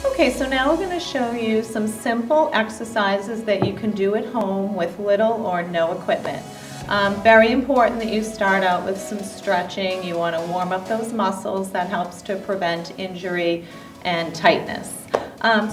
Okay, so now we're going to show you some simple exercises that you can do at home with little or no equipment. Very important that you start out with some stretching. You want to warm up those muscles. That helps to prevent injury and tightness.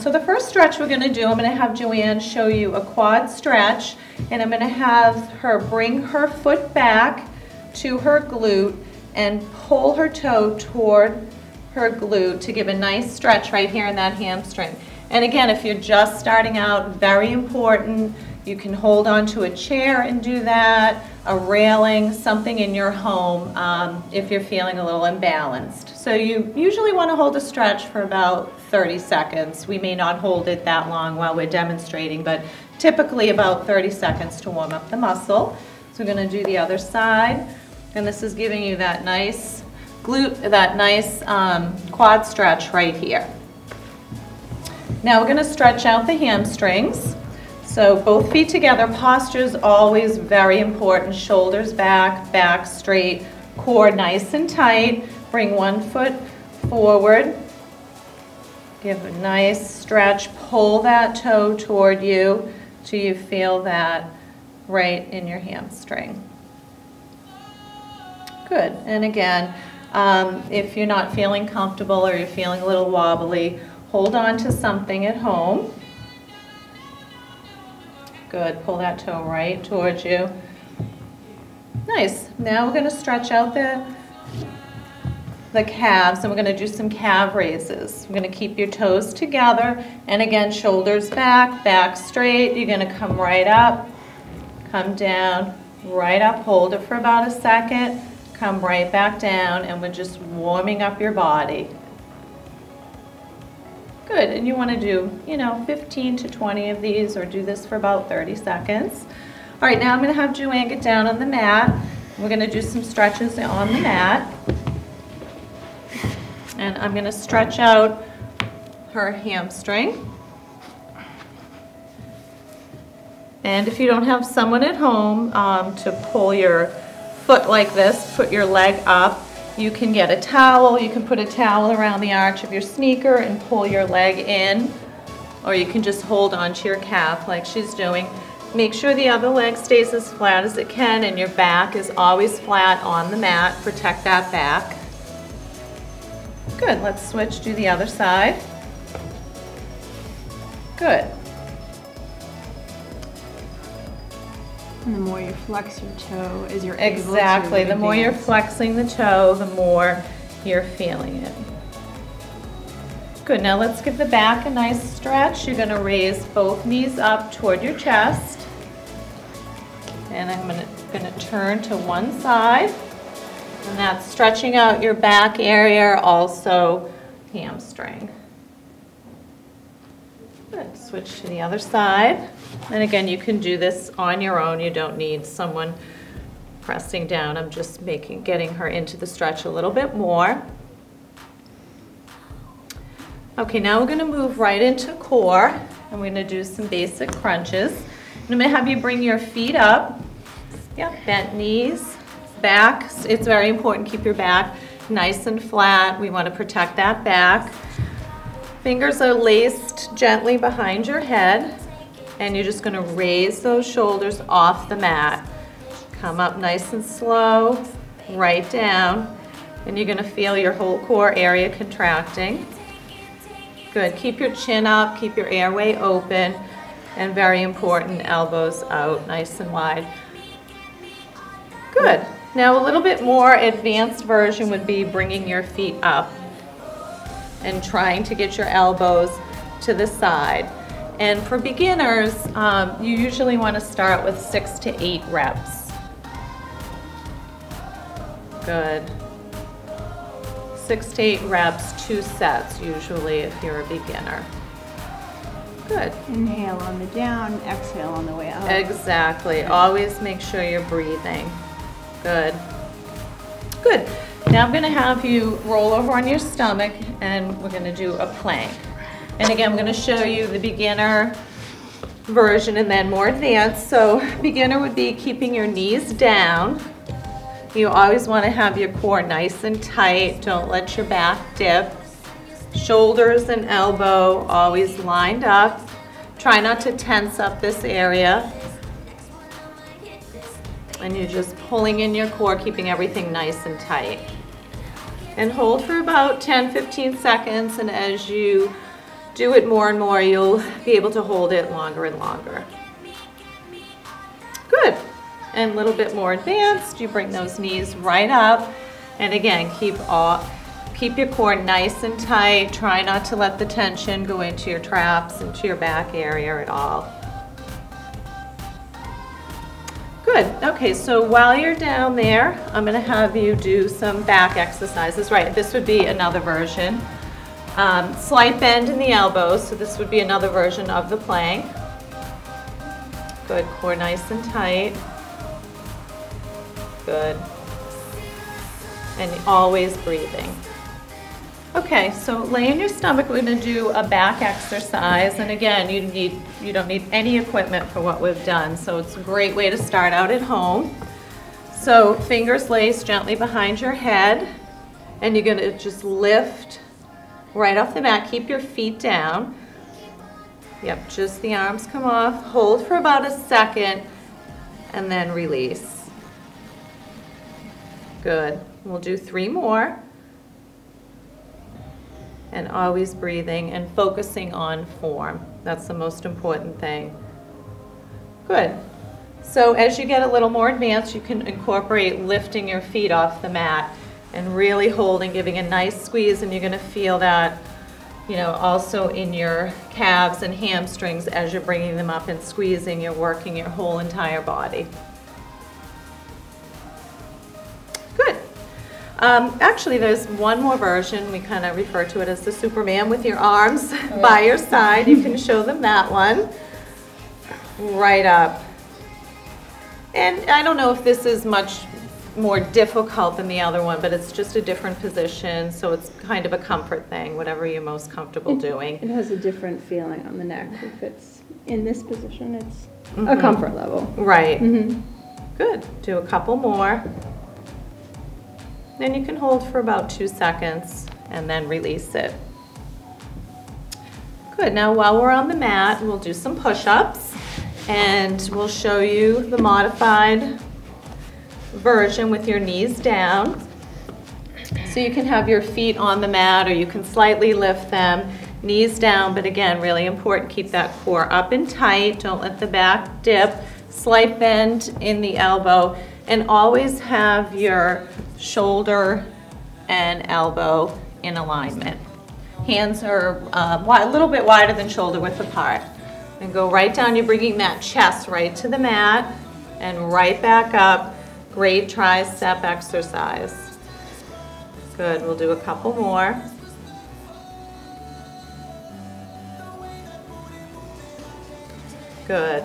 So the first stretch we're going to do, I'm going to have JoAnn show you a quad stretch, and I'm going to have her bring her foot back to her glute and pull her toe toward her glute to give a nice stretch right here in that hamstring. And again, if you're just starting out, very important, you can hold on to a chair and do that, a railing, something in your home if you're feeling a little imbalanced. So you usually want to hold a stretch for about 30 seconds. We may not hold it that long while we're demonstrating, but typically about 30 seconds to warm up the muscle. So we're going to do the other side, and this is giving you that nice glute, that nice quad stretch right here. Now we're going to stretch out the hamstrings. So both feet together. Posture is always very important. Shoulders back, back straight, core nice and tight. Bring one foot forward. Give a nice stretch. Pull that toe toward you till you feel that right in your hamstring. Good. And again, if you're not feeling comfortable or you're feeling a little wobbly, hold on to something at home. Good. Pull that toe right towards you. Nice. Now we're going to stretch out the calves, and we're going to do some calf raises. We're going to keep your toes together, and again, shoulders back, back straight. You're going to come right up, come down, right up. Hold it for about a second. Come right back down, and we're just warming up your body. Good, and you want to do, 15 to 20 of these, or do this for about 30 seconds. All right, now I'm going to have JoAnn get down on the mat. We're going to do some stretches on the mat. And I'm going to stretch out her hamstring. And if you don't have someone at home to pull your foot like this, put your leg up, you can get a towel. You can put a towel around the arch of your sneaker and pull your leg in, or you can just hold onto your calf like she's doing. Make sure the other leg stays as flat as it can, and your back is always flat on the mat. Protect that back. Good. Let's switch to the other side. Good. And the more you flex your toe, as you're exactly. able to the more you're flexing the toe, the more you're feeling it. Good. Now let's give the back a nice stretch. You're going to raise both knees up toward your chest, and I'm going to turn to one side, and that's stretching out your back area, also hamstring. Good. Switch to the other side. And again, you can do this on your own. You don't need someone pressing down. I'm just getting her into the stretch a little bit more. Okay, now we're going to move right into core, and we're going to do some basic crunches. And I'm going to have you bring your feet up. Yep, bent knees, back. It's very important. Keep your back nice and flat. We want to protect that back. Fingers are laced gently behind your head. And you're just going to raise those shoulders off the mat. Come up nice and slow, right down, and you're going to feel your whole core area contracting. Good. Keep your chin up, keep your airway open, and very important, elbows out nice and wide. Good. Now a little bit more advanced version would be bringing your feet up and trying to get your elbows to the side. And for beginners, you usually want to start with 6 to 8 reps. Good. 6 to 8 reps, 2 sets usually if you're a beginner. Good. Inhale on the down, exhale on the way up. Exactly. Always make sure you're breathing. Good. Good. Now I'm going to have you roll over on your stomach, and we're going to do a plank. And again, I'm going to show you the beginner version and then more advanced. So beginner would be keeping your knees down. You always want to have your core nice and tight. Don't let your back dip. Shoulders and elbow always lined up. Try not to tense up this area. And you're just pulling in your core, keeping everything nice and tight. And hold for about 10-15 seconds, and as you do it more and more, you'll be able to hold it longer and longer. Good. And a little bit more advanced, you bring those knees right up. And again, keep your core nice and tight. Try not to let the tension go into your traps, into your back area at all. Good. Okay, so while you're down there, I'm going to have you do some back exercises. Right, this would be another version. Slight bend in the elbows, so this would be another version of the plank. Good, core nice and tight. Good. And always breathing. Okay, so lay on your stomach. We're going to do a back exercise, and again, you don't need any equipment for what we've done, so it's a great way to start out at home. So fingers laced gently behind your head, and you're going to just lift right off the mat. Keep your feet down. Yep, just the arms come off. Hold for about a second, and then release. Good. We'll do 3 more. And always breathing and focusing on form. That's the most important thing. Good. So as you get a little more advanced, you can incorporate lifting your feet off the mat and really holding, giving a nice squeeze, and you're going to feel that, also in your calves and hamstrings as you're bringing them up and squeezing. You're working your whole entire body. Good. Actually, there's one more version. We kind of refer to it as the Superman with your arms by your side. You can show them that one. Right up. And I don't know if this is much more difficult than the other one, but it's just a different position, so it's kind of a comfort thing, whatever you're most comfortable doing. It has a different feeling on the neck. If it's in this position, it's a comfort level. Right. Good. Do a couple more. Then you can hold for about 2 seconds and then release it. Good. Now while we're on the mat, we'll do some push-ups, and we'll show you the modified version with your knees down. So you can have your feet on the mat, or you can slightly lift them, knees down, but again, really important, keep that core up and tight. Don't let the back dip. Slight bend in the elbow, and always have your shoulder and elbow in alignment. Hands are a little bit wider than shoulder width apart. And go right down. You're bringing that chest right to the mat and right back up. Great tricep exercise. Good. We'll do a couple more. Good.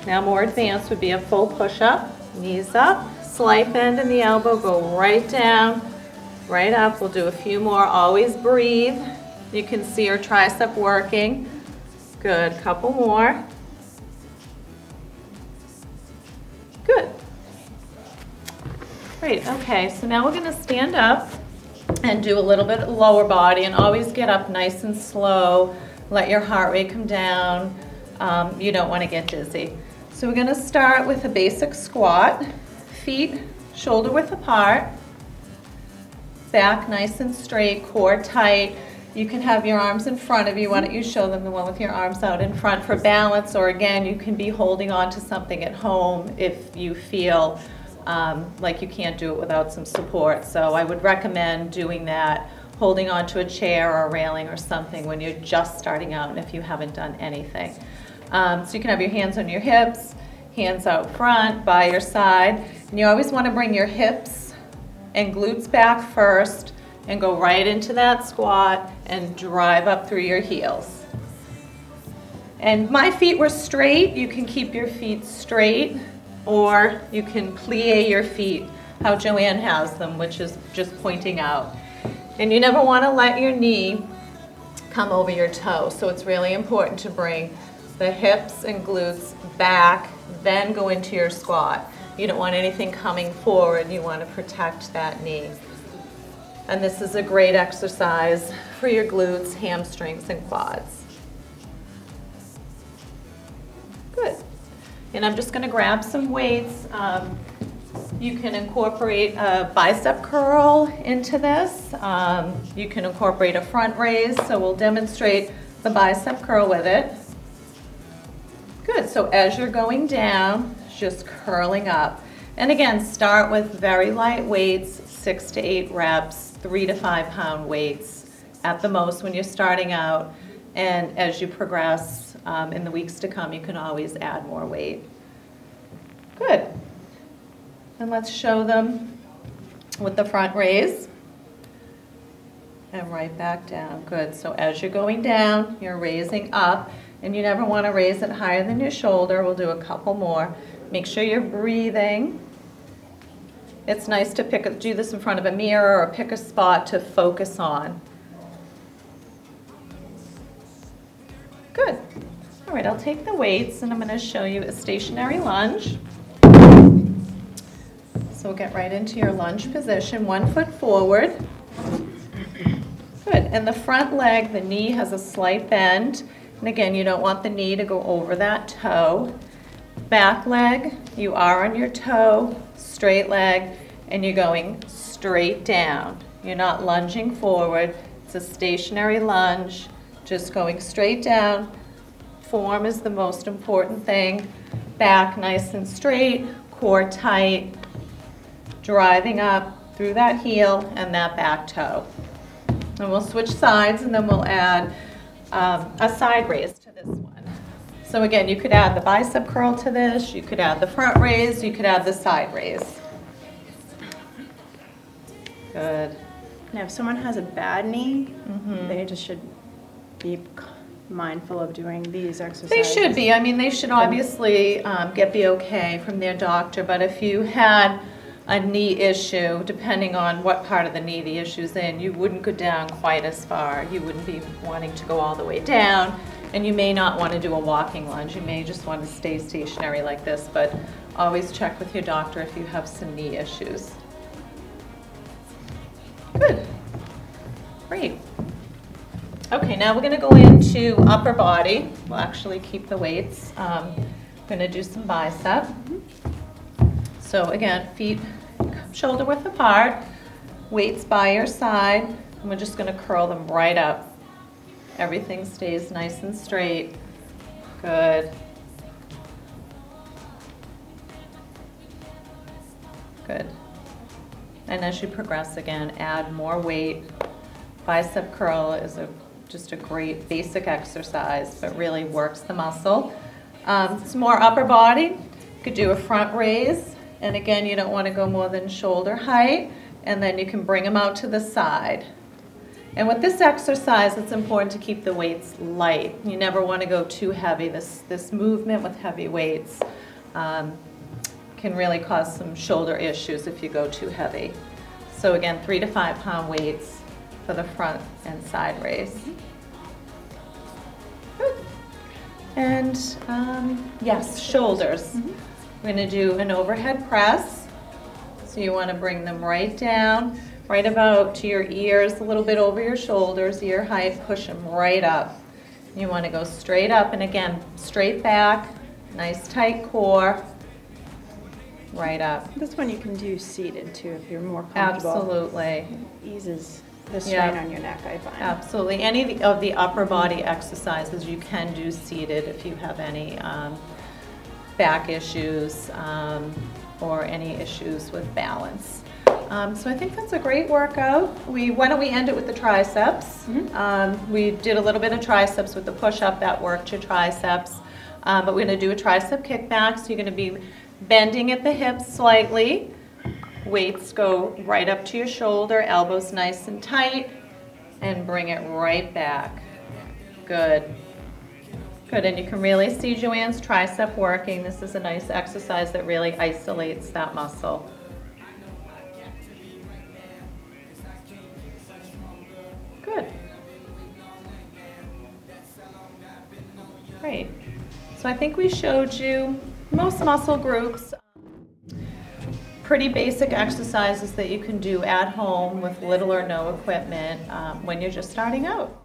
Now more advanced would be a full push-up. Knees up. Slight bend in the elbow, go right down, right up. We'll do a few more. Always breathe. You can see your tricep working. Good. Couple more. Good. Great. Okay, so now we're going to stand up and do a little bit lower body, and always get up nice and slow. Let your heart rate come down. You don't want to get dizzy. So we're going to start with a basic squat. Feet shoulder width apart, back nice and straight, core tight. You can have your arms in front of you. Why don't you show them the one with your arms out in front for balance, or again, you can be holding on to something at home if you feel like you can't do it without some support. So I would recommend doing that, holding on to a chair or a railing or something when you're just starting out and if you haven't done anything. So you can have your hands on your hips, hands out front, by your side. And you always want to bring your hips and glutes back first and go right into that squat and drive up through your heels. And my feet were straight. You can keep your feet straight, or you can plie your feet, how JoAnn has them, which is just pointing out. And you never want to let your knee come over your toe, so it's really important to bring the hips and glutes back, then go into your squat. You don't want anything coming forward. You want to protect that knee. And this is a great exercise for your glutes, hamstrings, and quads. Good. And I'm just going to grab some weights. You can incorporate a bicep curl into this. You can incorporate a front raise, so we'll demonstrate the bicep curl with it. Good, so as you're going down, just curling up. And again, start with very light weights, 6 to 8 reps, 3 to 5 pound weights at the most when you're starting out. And as you progress in the weeks to come, you can always add more weight. Good. And let's show them with the front raise. And right back down. Good. So as you're going down, you're raising up. And you never want to raise it higher than your shoulder. We'll do a couple more. Make sure you're breathing. It's nice to do this in front of a mirror or pick a spot to focus on. Good. All right, I'll take the weights and I'm going to show you a stationary lunge. So we'll get right into your lunge position, 1 foot forward. Good, and the front leg, the knee has a slight bend. And again, you don't want the knee to go over that toe. Back leg, you are on your toe, straight leg, and you're going straight down. You're not lunging forward. It's a stationary lunge, just going straight down. Form is the most important thing. Back nice and straight, core tight, driving up through that heel and that back toe. And we'll switch sides and then we'll add a side raise to this one. So again, you could add the bicep curl to this, you could add the front raise, you could add the side raise. Good. Now, if someone has a bad knee, they just should be mindful of doing these exercises. They should be. I mean, they should obviously get the okay from their doctor, but if you had a knee issue, depending on what part of the knee the issue's in, you wouldn't go down quite as far. You wouldn't be wanting to go all the way down, and you may not want to do a walking lunge. You may just want to stay stationary like this, but always check with your doctor if you have some knee issues. Good. Great. Okay, now we're going to go into upper body. We'll actually keep the weights. Going to do some bicep. So again, feet shoulder width apart, weights by your side, and we're just going to curl them right up. Everything stays nice and straight. Good. Good. And as you progress again, add more weight. Bicep curl is just a great basic exercise, but really works the muscle. Some more upper body. You could do a front raise. And again, you don't want to go more than shoulder height, and then you can bring them out to the side. And with this exercise, it's important to keep the weights light. You never want to go too heavy. This movement with heavy weights can really cause some shoulder issues if you go too heavy. So again, 3 to 5 pound weights for the front and side raise. Good. And yes, shoulders. We're going to do an overhead press. So you want to bring them right down, right about to your ears, a little bit over your shoulders, ear height, push them right up. You want to go straight up, and again, straight back, nice tight core, right up. This one you can do seated too if you're more comfortable. Absolutely. It eases the strain on your neck, I find. Absolutely. Any of the upper body exercises you can do seated if you have any back issues or any issues with balance. So I think that's a great workout. Why don't we end it with the triceps? We did a little bit of triceps with the push-up. That worked your triceps. But we're going to do a tricep kickback. So you're going to be bending at the hips slightly. Weights go right up to your shoulder, elbows nice and tight, and bring it right back. Good. Good, and you can really see JoAnn's tricep working. This is a nice exercise that really isolates that muscle. Good. Great. So I think we showed you most muscle groups. pretty basic exercises that you can do at home with little or no equipment when you're just starting out.